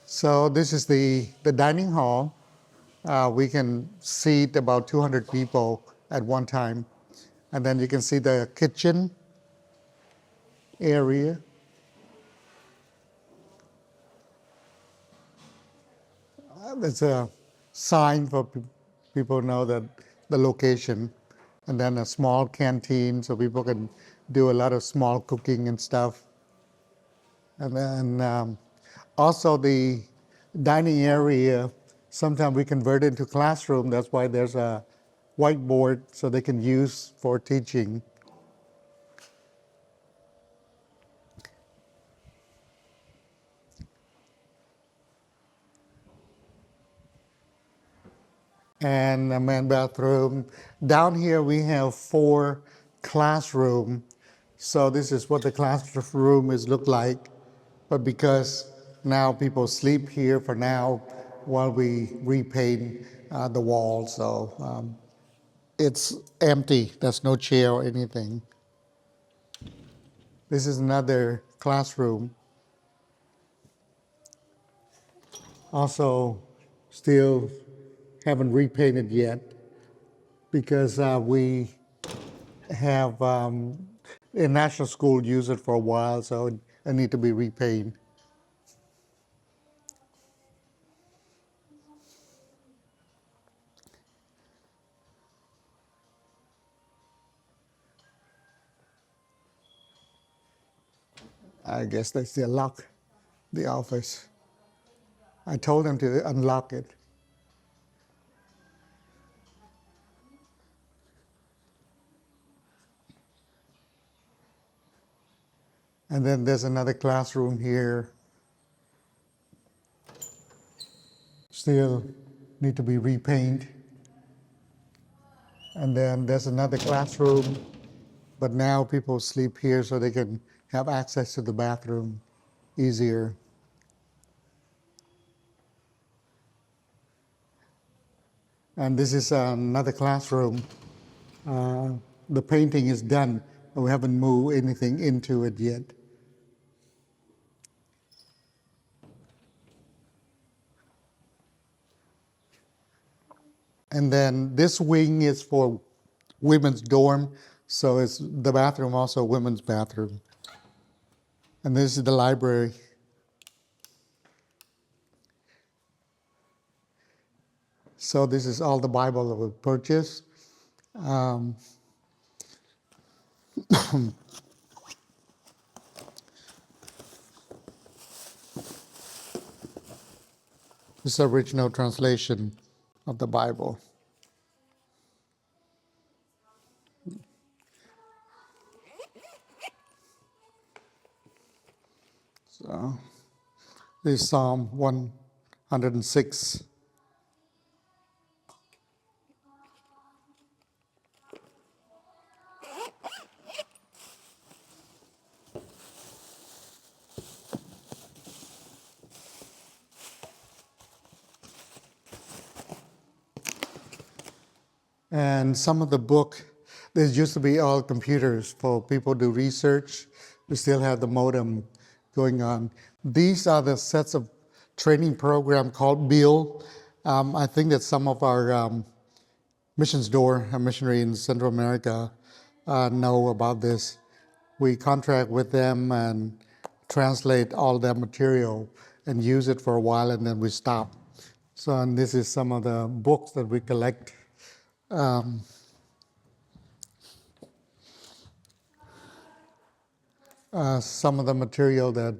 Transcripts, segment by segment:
So this is the dining hall. We can seat about 200 people at one time. And then you can see the kitchen area. There's a sign for people to know that the location. And then a small canteen so people can do a lot of small cooking and stuff. And then also the dining area, sometimes we convert it into classroom. That's why there's a whiteboard so they can use for teaching. And a man bathroom. Down here we have 4 classroom. So this is what the classroom is look like. But because now people sleep here for now while we repaint the walls, so it's empty. There's no chair or anything. This is another classroom. Also, still haven't repainted yet because we have in national school use it for a while, so it need to be repainted. I guess they still lock the office. I told them to unlock it. And then there's another classroom here. Still need to be repainted. And then there's another classroom, but now people sleep here so they can have access to the bathroom easier. And this is another classroom. The painting is done, but we haven't moved anything into it yet. And then this wing is for women's dorm, so it's the bathroom also women's bathroom. And this is the library. So this is all the Bible that we purchased. This is the original translation of the Bible. So this is Psalm 106. And some of the book, there used to be all computers for people to do research. We still have the modem going on. These are the sets of training program called BIL. I think that some of our missions door, a missionary in Central America, know about this. We contract with them and translate all their material and use it for a while, and then we stop. So, and this is some of the books that we collect. Some of the material that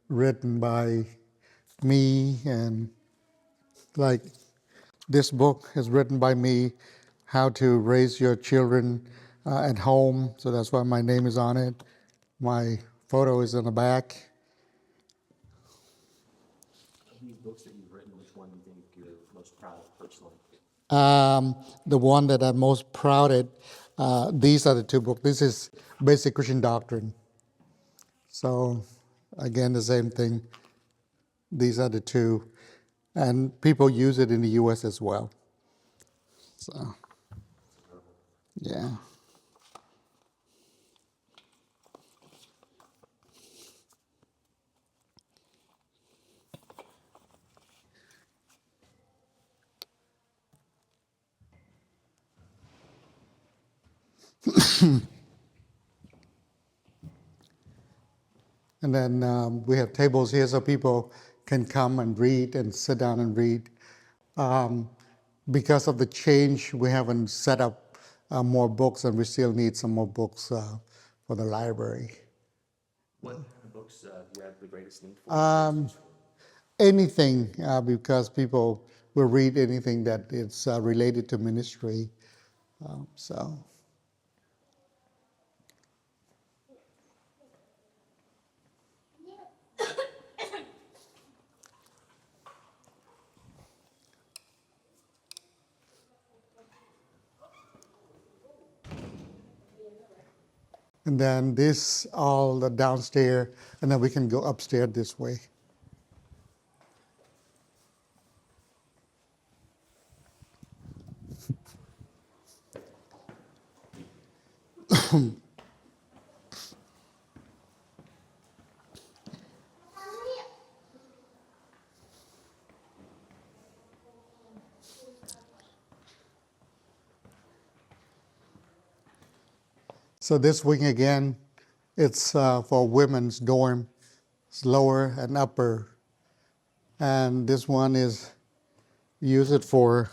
written by me, and like this book is written by me, How to Raise Your Children at Home. So that's why my name is on it. My photo is in the back. Of these books that you've written, which one do you think you're most proud of personally? The one that I'm most proud of, these are the 2 books. This is Basic Christian Doctrine. So again, the same thing. These are the 2. And people use it in the U.S. as well. So, yeah. And then we have tables here so people can come and read and sit down and read. Because of the change, we haven't set up more books, and we still need some more books for the library. What kind of books do you have the greatest need for? Anything, because people will read anything that is related to ministry. So. And then this, all the downstairs, and then we can go upstairs this way. So this wing again, it's for women's dorm. It's lower and upper. And this one is, use it for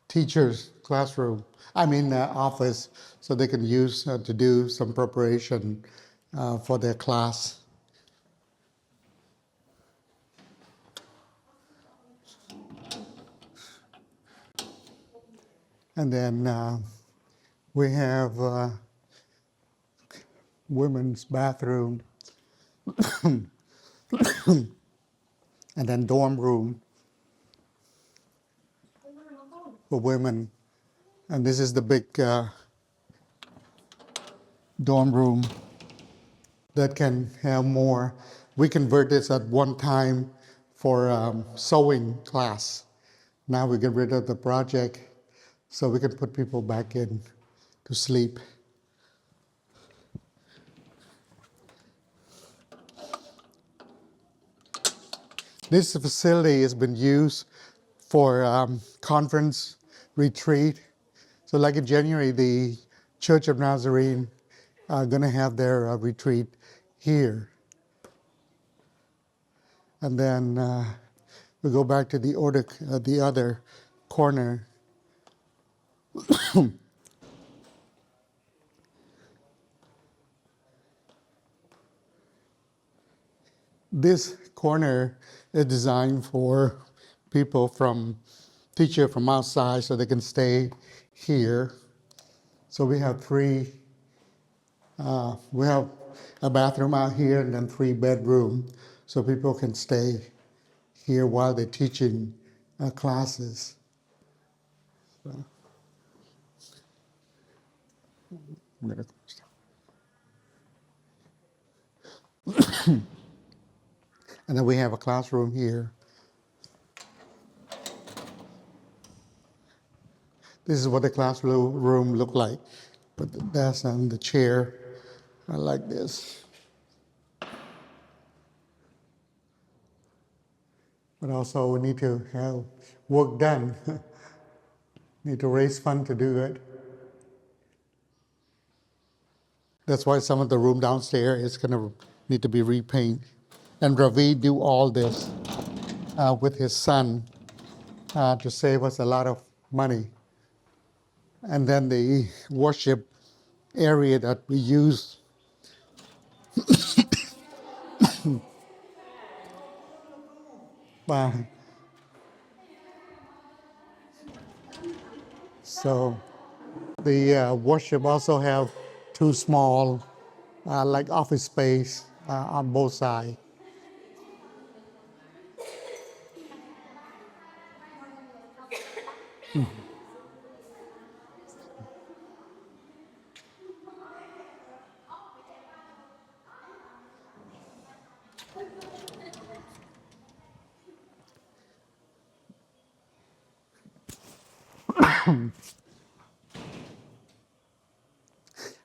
teachers' classroom, office, so they can use to do some preparation for their class. And then we have women's bathroom, and then dorm room for women. And this is the big dorm room that can have more. We convert this at one time for sewing class. Now we get rid of the project so we can put people back in to sleep. This facility has been used for conference retreat. So like in January, the Church of Nazarene are going to have their retreat here. And then we go back to the other corner. This corner is designed for people teacher from outside so they can stay here. So we have we have a bathroom out here and then 3 bedrooms so people can stay here while they're teaching classes. So, I'm gonna and then we have a classroom here. This is what the classroom look like. Put the desk and the chair like this. But also we need to have work done. Need to raise funds to do it. That's why some of the room downstairs is going to need to be repainted. And Ravi do all this with his son to save us a lot of money. And then the worship area that we use so the worship also have 2 small like office space on both sides.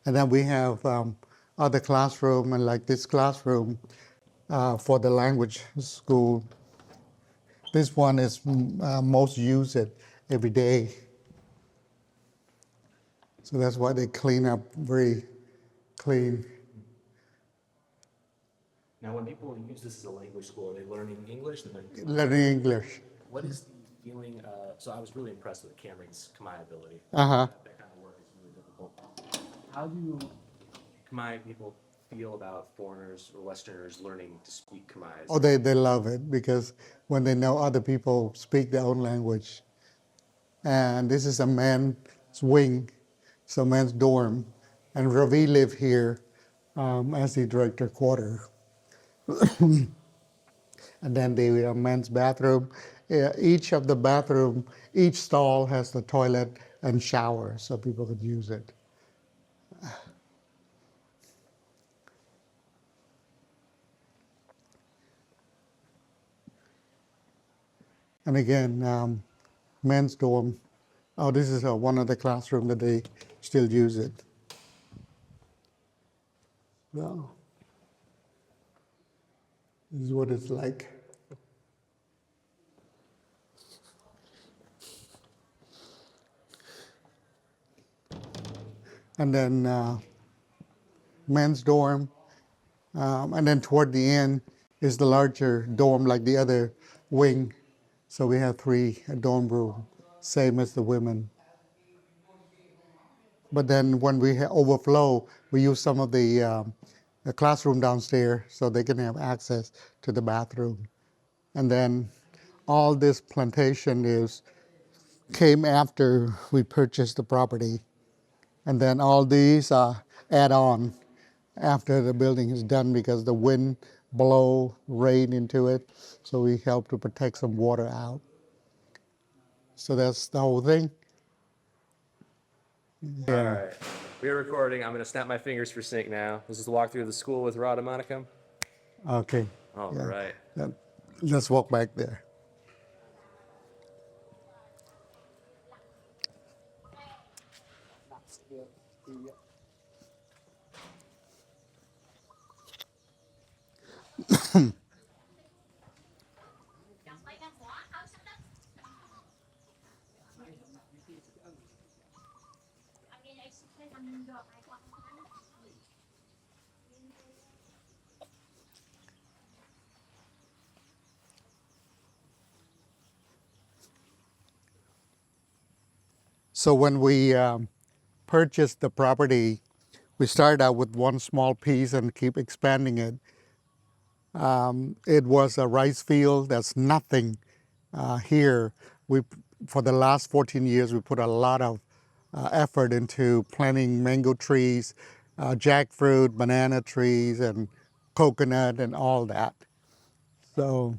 And then we have other classroom, and like this classroom for the language school. This one is most used every day. So that's why they clean up very clean. Now, when people use this as a language school, are they learning English? Learning English. What is the feeling? So I was really impressed with Cameron's Khmer ability. Uh-huh. That kind of work is really difficult. How do Khmer people feel about foreigners or Westerners learning to speak Khmer? Oh, they love it because when they know other people speak their own language. And this is a man's wing, so man's dorm. And Ravi lived here as the director quarter. And then the men's bathroom. Each of the bathroom, each stall has the toilet and shower, so people could use it. And again, men's dorm. Oh, this is one of the classrooms that they still use it. So, this is what it's like. And then men's dorm. And then toward the end is the larger dorm like the other wing. So we have 3 dorm rooms, same as the women. But then when we overflow, we use some of the classroom downstairs so they can have access to the bathroom. And then all this plantation came after we purchased the property. And then all these add on after the building is done because the wind blow rain into it. So we help to protect some water out. So that's the whole thing. All right, we're recording. I'm going to snap my fingers for sync now. This is the walkthrough of the school with Radha Manickam. Okay. All right. Let's walk back there. So when we purchased the property, we started out with one small piece and keep expanding it. It was a rice field. That's nothing here. For the last 14 years, we put a lot of effort into planting mango trees, jackfruit, banana trees, and coconut, and all that. So,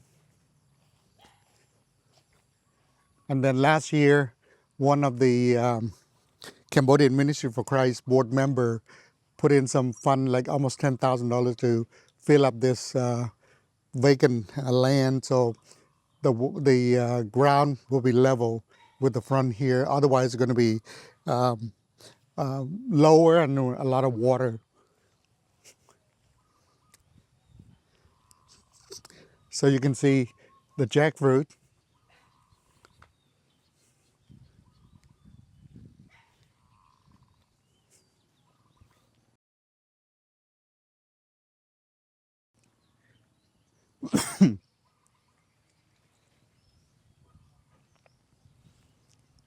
and then last year, one of the Cambodian Ministry for Christ board member put in some fund, like almost $10,000 to fill up this vacant land. So the ground will be level with the front here. Otherwise, it's going to be lower and a lot of water. So you can see the jackfruit.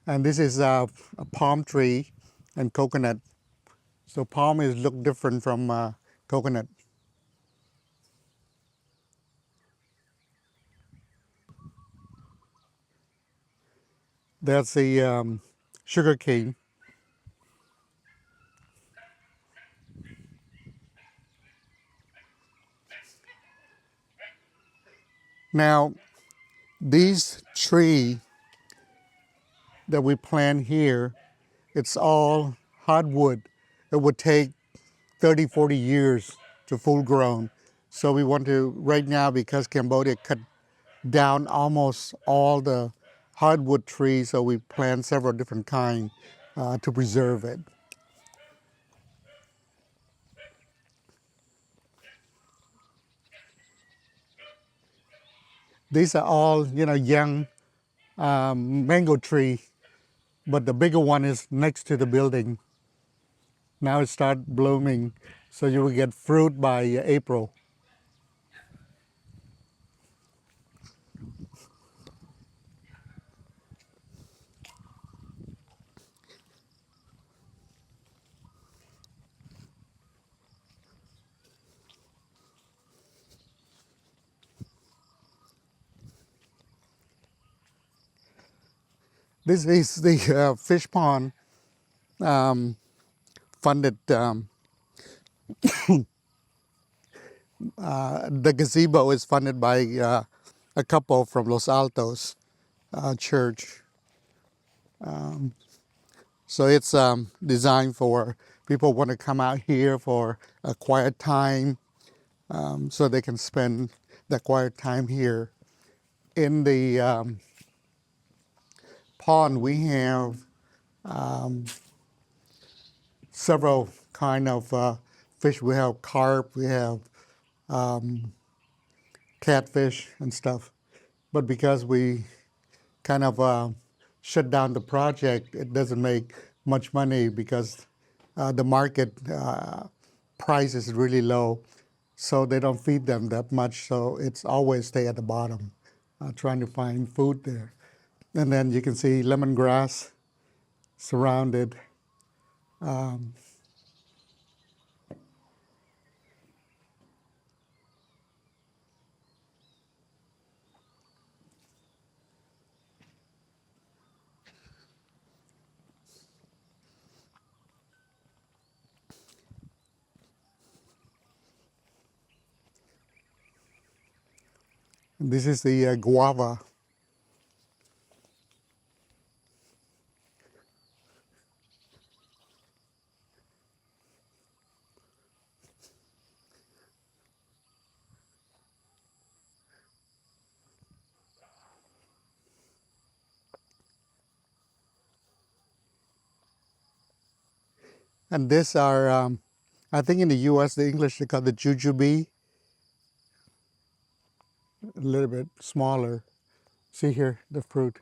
And this is a palm tree and coconut. So palm look different from coconut. That's the sugar cane. Now, these tree that we plant here, it's all hardwood. It would take 30, 40 years to full grown. So we want to, right now, because Cambodia cut down almost all the hardwood trees, so we plant several different kinds to preserve it. These are all, young mango tree, but the bigger one is next to the building. Now it start blooming, so you will get fruit by April. This is the fish pond funded. The gazebo is funded by a couple from Los Altos church. So it's designed for people who want to come out here for a quiet time, so they can spend the quiet time here. In the pond, we have several kind of fish. We have carp, we have catfish and stuff. But because we kind of shut down the project, it doesn't make much money because the market price is really low. So they don't feed them that much. So it's always stay at the bottom, trying to find food there. And then you can see lemongrass surrounded. This is the guava. And these are, I think in the US, the English, they call the jujube, a little bit smaller. See here, the fruit.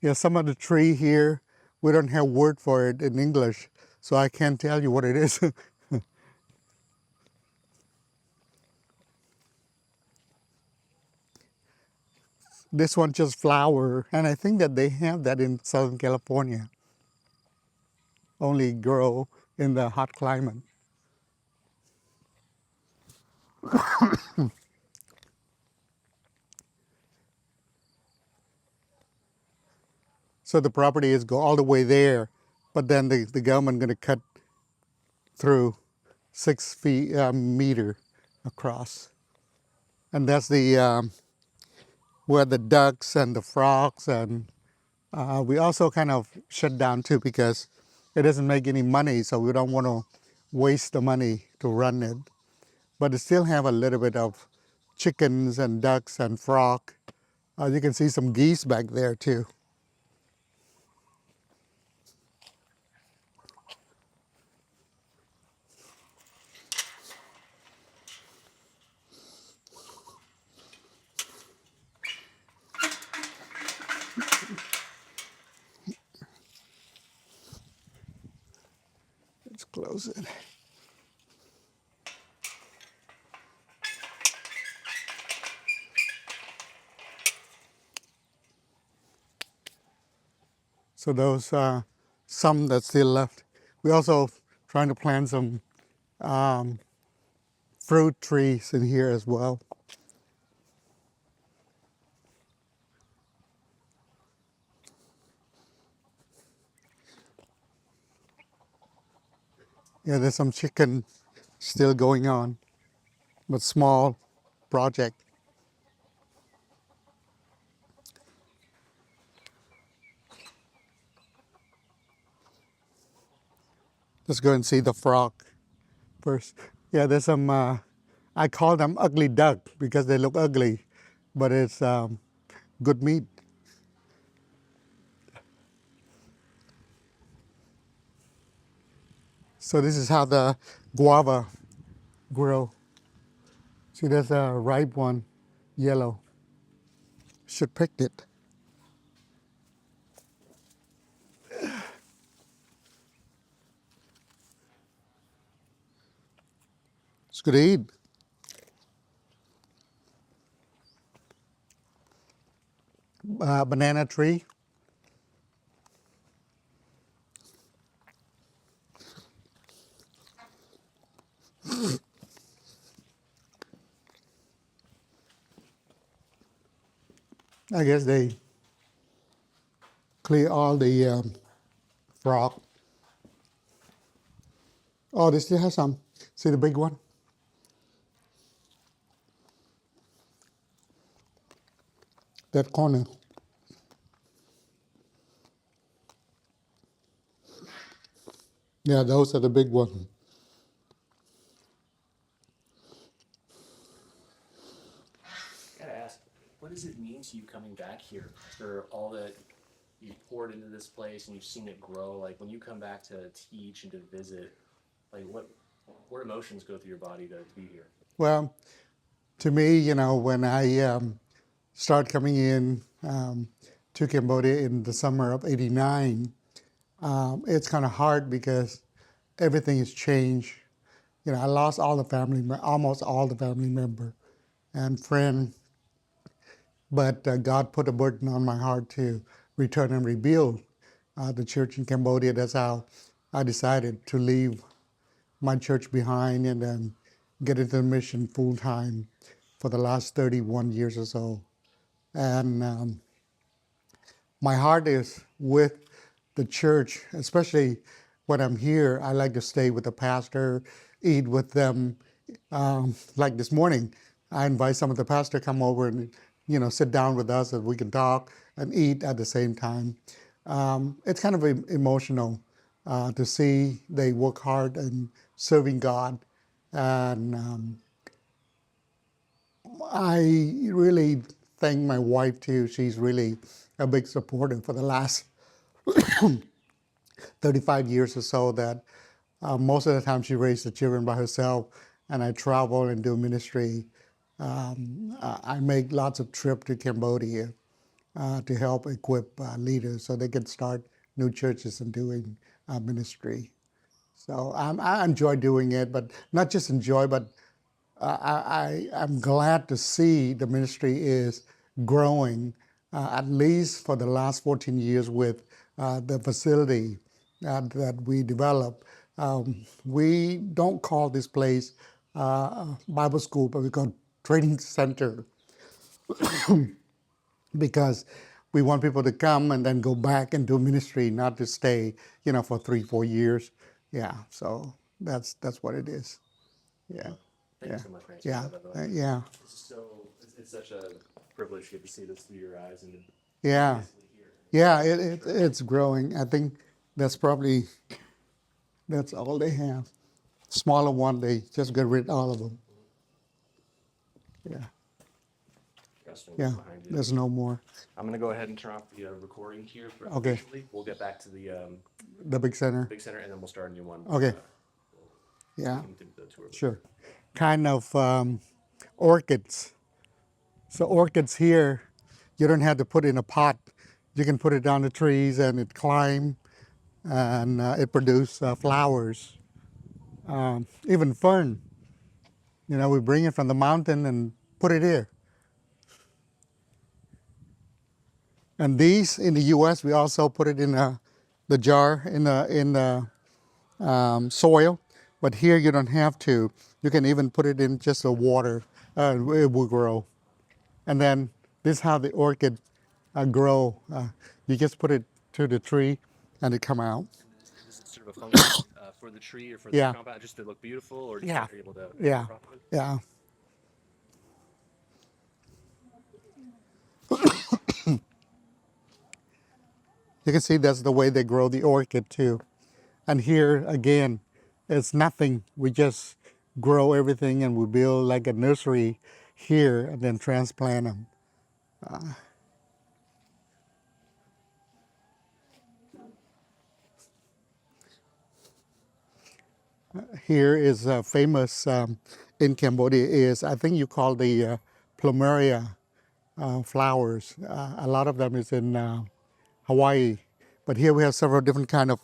Yeah, some of the tree here, we don't have word for it in English, so I can't tell you what it is. This one just flower, and I think that they have that in Southern California. Only grow in the hot climate. So the property is go all the way there, but then the government going to cut through 6 feet meter across, and that's the where the ducks and the frogs, and we also kind of shut down too because it doesn't make any money, so we don't want to waste the money to run it. But it still have a little bit of chickens and ducks and frog. You can see some geese back there too. Let's close it. So those some that's still left. We also trying to plant some fruit trees in here as well. Yeah, there's some chicken still going on, but small project. Let's go and see the frog first. Yeah, there's some, I call them ugly duck because they look ugly, but it's good meat. So this is how the guava grow. See, there's a ripe one, yellow. Should pick it. It's good to eat. Banana tree. I guess they clear all the frog. Oh, they still have some. See the big one? That corner. Yeah, those are the big ones. I gotta ask, what does it mean to you coming back here for all that you poured into this place and you've seen it grow? Like when you come back to teach and to visit, like what emotions go through your body to be here? Well, to me, when I started coming in to Cambodia in the summer of '89, it's kind of hard because everything has changed. I lost all the almost all the family member and friend, but God put a burden on my heart to return and rebuild the church in Cambodia. That's how I decided to leave my church behind and then get into the mission full time for the last 31 years or so. And my heart is with the church, especially when I'm here. I like to stay with the pastor, eat with them. Like this morning, I invite some of the pastor come over and sit down with us so we can talk and eat at the same time. It's kind of emotional to see they work hard and serving God, and I really thank my wife too. She's really a big supporter for the last 35 years or so that most of the time she raised the children by herself, and I travel and do ministry. I make lots of trips to Cambodia to help equip leaders so they can start new churches and doing ministry. So I enjoy doing it, but not just enjoy, but I'm glad to see the ministry is growing, at least for the last 14 years with the facility that we developed. We don't call this place Bible school, but we call it training center because we want people to come and then go back and do ministry, not to stay, for 3-4 years. Yeah, so that's what it is. Yeah. Thank Yeah. you so much for Yeah. answering that, by the way. Yeah. It's such a privilege to get to see this through your eyes and Yeah. physically here. Yeah. It's growing. I think that's all they have. Smaller one, they just get rid of all of them. Yeah. Restaurant Yeah. behind you. There's no more. I'm gonna go ahead and turn off the recording here for Okay. officially. We'll get back to the The big center. big center and then we'll start a new one. Okay. Yeah. Take 'em through the tour. Sure. Kind of orchids. So orchids here, you don't have to put in a pot. You can put it down the trees and it climb and it produces flowers. Even fern. We bring it from the mountain and put it here. And these in the U.S. we also put it in the jar in the soil, but here you don't have to. You can even put it in just the water, it will grow. And then this is how the orchid grow. You just put it to the tree, and it come out. This is sort of a function for the tree or for the Yeah. compound, just to look beautiful, or just Yeah. are able to Yeah. profit? Yeah. You can see that's the way they grow the orchid too. And here again, it's nothing. We just grow everything and we build like a nursery here and then transplant them. here is famous in Cambodia is, I think you call the plumeria flowers. A lot of them is in Hawaii, but here we have several different kind of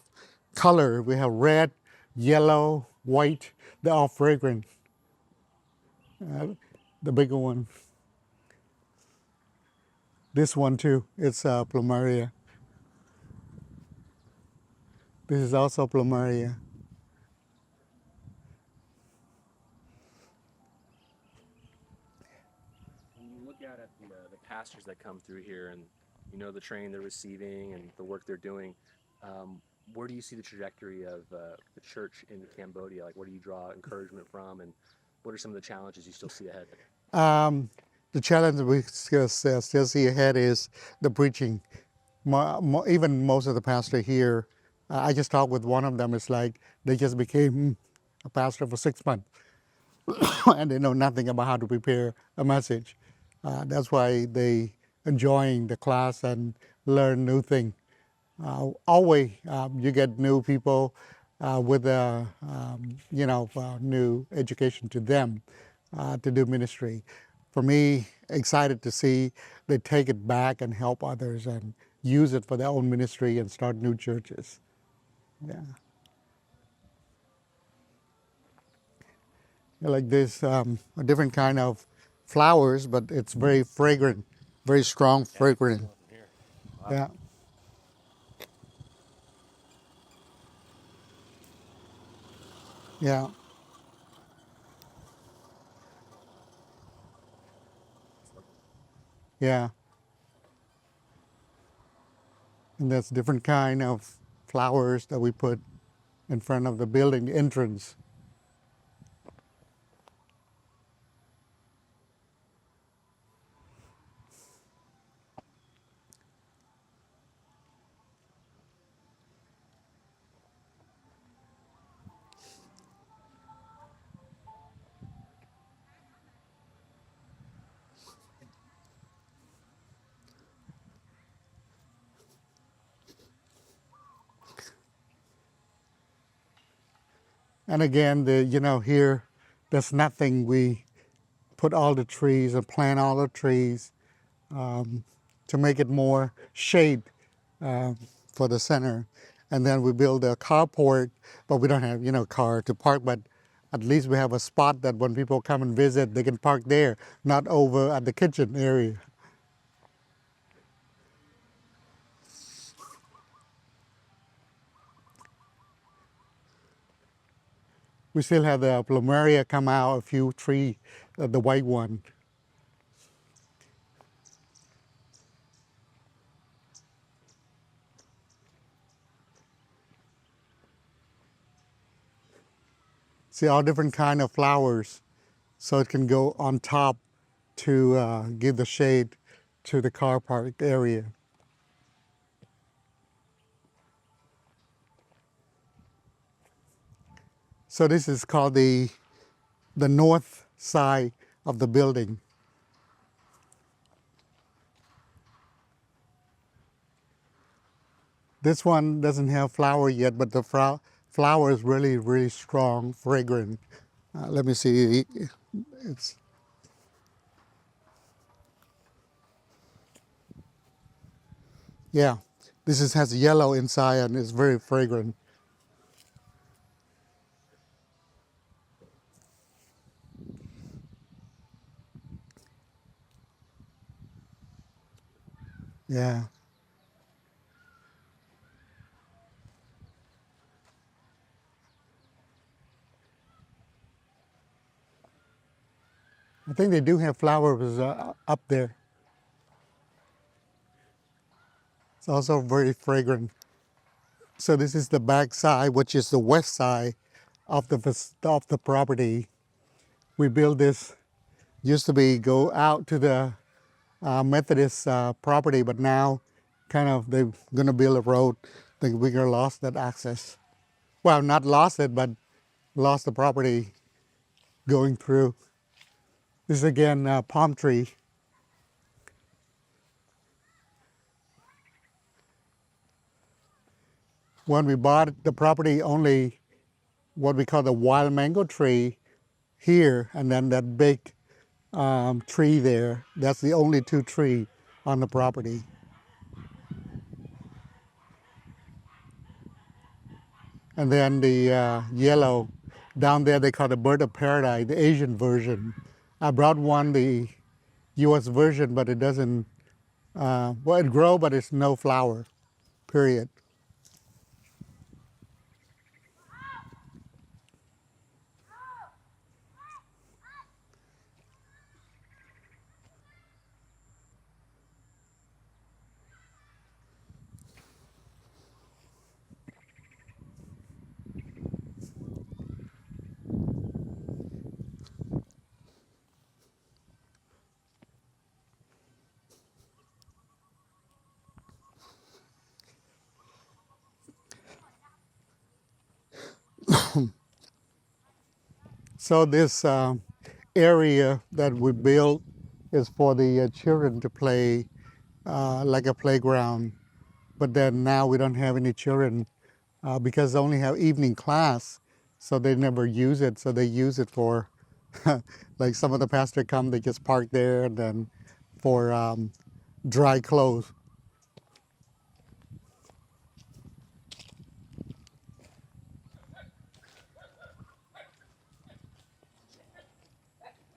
color. We have red, yellow, white. They're all fragrant. The bigger one. This one too, it's plumeria. This is also plumeria. When you look out at the pastors that come through here and you know the training they're receiving and the work they're doing, where do you see the trajectory of the church in Cambodia? Like, where do you draw encouragement from, and what are some of the challenges you still see ahead? The challenge we still see ahead is the preaching. Even most of the pastor here, I just talked with one of them. It's like they just became a pastor for 6 months, and they know nothing about how to prepare a message. That's why they enjoying the class and learn new things. Always you get new people with new education to them to do ministry. For me, excited to see they take it back and help others and use it for their own ministry and start new churches. Yeah. Like this, a different kind of flowers, but it's very fragrant, very strong fragrant. Yeah. Yeah. Yeah. And there's different kind of flowers that we put in front of the building entrance. And again, here, there's nothing. We put all the trees and plant all the trees to make it more shade uh, for the center. And then we build a carport, but we don't have, car to park, but at least we have a spot that when people come and visit, they can park there, not over at the kitchen area. We still have the plumeria come out, a few trees, the white one. See all different kind of flowers, so it can go on top to give the shade to the car park area. So this is called the north side of the building. This one doesn't have flower yet, but the flower is really, really strong, fragrant. Let me see. It's yeah. Has yellow inside and it's very fragrant. Yeah. I think they do have flowers up there. It's also very fragrant. So this is the back side, which is the west side of the property. We built this. Used to be go out to the Methodist property, but now kind of they're going to build a road. We're going to lost that access. Well, not lost it, but lost the property going through. This is again a palm tree. When we bought the property, only what we call the wild mango tree here, and then that big tree there. That's the only two trees on the property. And then the yellow down there, they call the bird of paradise, the Asian version. I brought one, the U.S. version, but it doesn't. Well, it grow, but it's no flower. Period. So this area that we built is for the children to play, like a playground. But then now we don't have any children because they only have evening class, so they never use it. So they use it for, like some of the pastors come, they just park there, and then for dry clothes.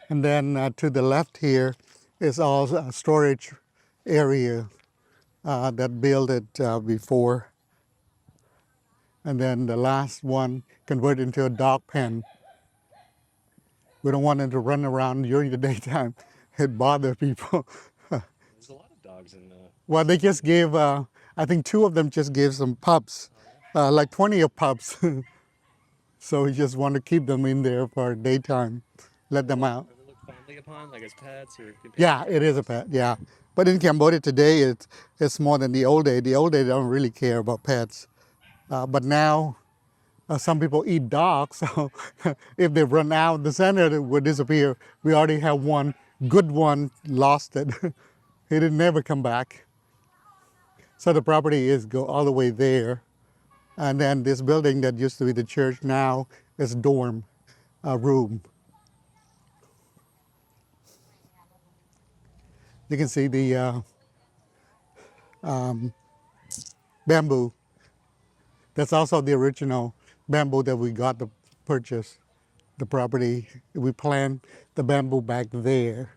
And then to the left here is all storage area that built it before. And then the last one converted into a dog pen. We don't want them to run around during the daytime. It bothers people. There's a lot of dogs in the. Well, they just gave, I think two of them just gave some pups, like 20 of pups. So we just want to keep them in there for daytime, let them out. Are they looked fondly upon, like as pets or? Yeah, it is a pet, yeah. But in Cambodia today, it's more than the old day. The old day, they don't really care about pets. But now, some people eat dogs, so if they run out, the center would disappear. We already have one good one, lost it. He didn't never come back. So the property is go all the way there. And then this building that used to be the church now is dorm room. You can see the bamboo. That's also the original bamboo that we got to purchase the property. We plant the bamboo back there.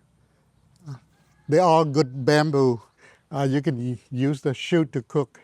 They're all good bamboo. You can use the shoot to cook.